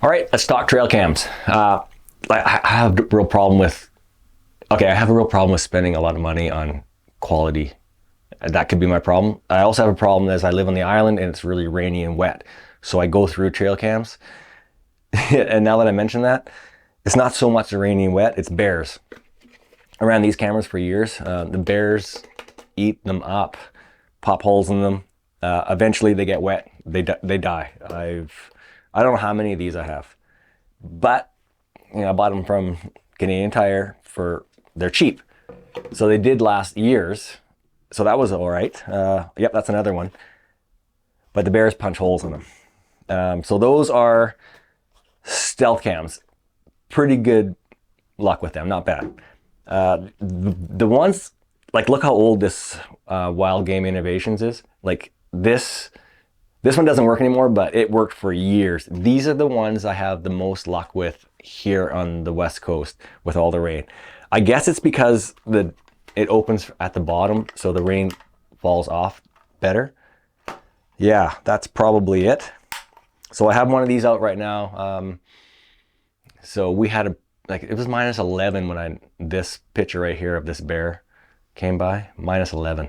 All right, let's talk trail cams. I have a real problem with, I have a real problem with spending a lot of money on quality. That could be my problem. I also have a problem as I live on the island and it's really rainy and wet. So I go through trail cams. And now that I mention that, it's not so much the rainy and wet, it's bears. I ran these cameras for years. The bears eat them up, pop holes in them. Eventually they get wet, they die. I don't know how many of these I have, but I bought them from Canadian Tire they're cheap. So they did last years. So that was all right. Yep, that's another one. But the bears punch holes in them. So those are stealth cams. Pretty good luck with them, not bad. The ones, like look how old this Wild Game Innovations is. Like this one doesn't work anymore, but it worked for years. These are the ones I have the most luck with here on the West Coast with all the rain. I guess it's because it opens at the bottom, so the rain falls off better. Yeah, that's probably it. So I have one of these out right now. So we had it was minus 11 when this picture right here of this bear came by, minus 11.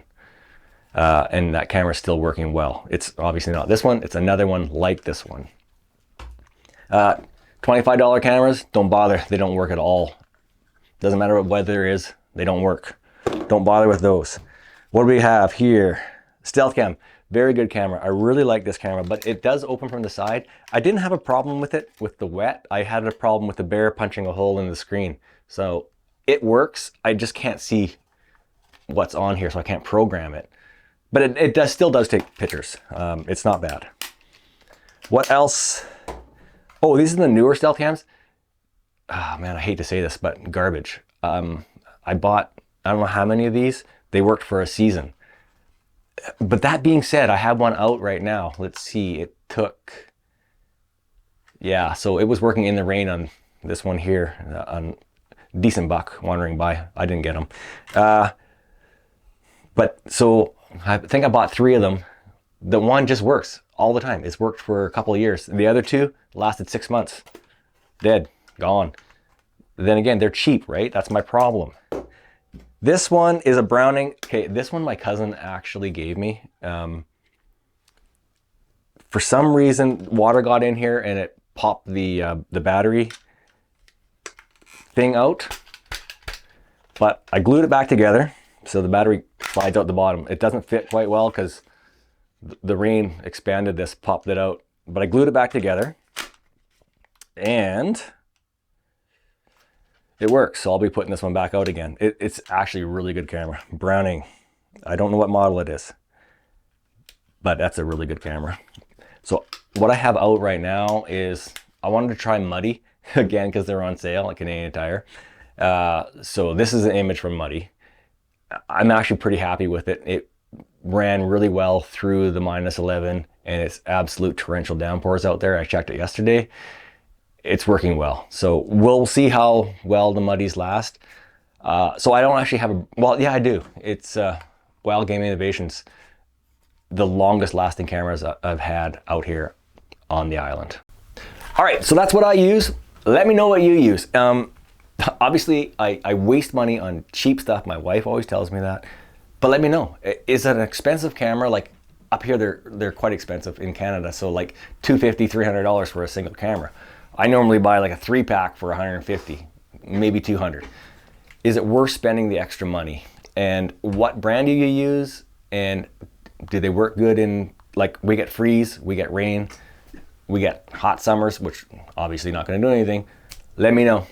And that camera's still working well. It's obviously not this one, it's another one like this one. $25 cameras, don't bother, they don't work at all. Doesn't matter what weather is, they don't work. Don't bother with those. What do we have here? Stealth cam, very good camera. I really like this camera, but it does open from the side. I didn't have a problem with it with the wet. I had a problem with the bear punching a hole in the screen. So it works, I just can't see what's on here, so I can't program it. But it still does take pictures. It's not bad. What else? Oh, these are the newer stealth cams. Oh man, I hate to say this, but garbage. I bought, I don't know how many of these. They worked for a season. But that being said, I have one out right now. Let's see, it took, yeah, so it was working in the rain on this one here. On decent buck wandering by. I didn't get them. But so I think I bought 3 of them. The one just works all the time. It's worked for a couple of years. The other 2 lasted 6 months. Dead, gone. Then again, they're cheap, right? That's my problem. This one is a Browning. Okay, this one my cousin actually gave me. For some reason, water got in here and it popped the battery thing out. But I glued it back together, so the battery slides out the bottom. It doesn't fit quite well because the rain expanded this, popped it out. But I glued it back together and it works. So I'll be putting this one back out again. It's actually a really good camera. Browning. I don't know what model it is, but that's a really good camera. So what I have out right now is, I wanted to try Muddy again because they're on sale at Canadian Tire. So this is an image from Muddy. I'm actually pretty happy with it. It ran really well through the minus 11 and it's absolute torrential downpours out there. I checked it yesterday. It's working well. So we'll see how well the Muddies last. So I don't actually have a, well, yeah, I do. It's Wild Game Innovations, the longest lasting cameras I've had out here on the island. All right, so that's what I use. Let me know what you use. Obviously, I waste money on cheap stuff. My wife always tells me that. But let me know, is it an expensive camera? Like up here, they're quite expensive in Canada. So like $250, $300 for a single camera. I normally buy like a 3-pack for $150, maybe $200. Is it worth spending the extra money? And what brand do you use? And do they work good in, like we get freeze, we get rain, we get hot summers, which obviously not gonna do anything. Let me know.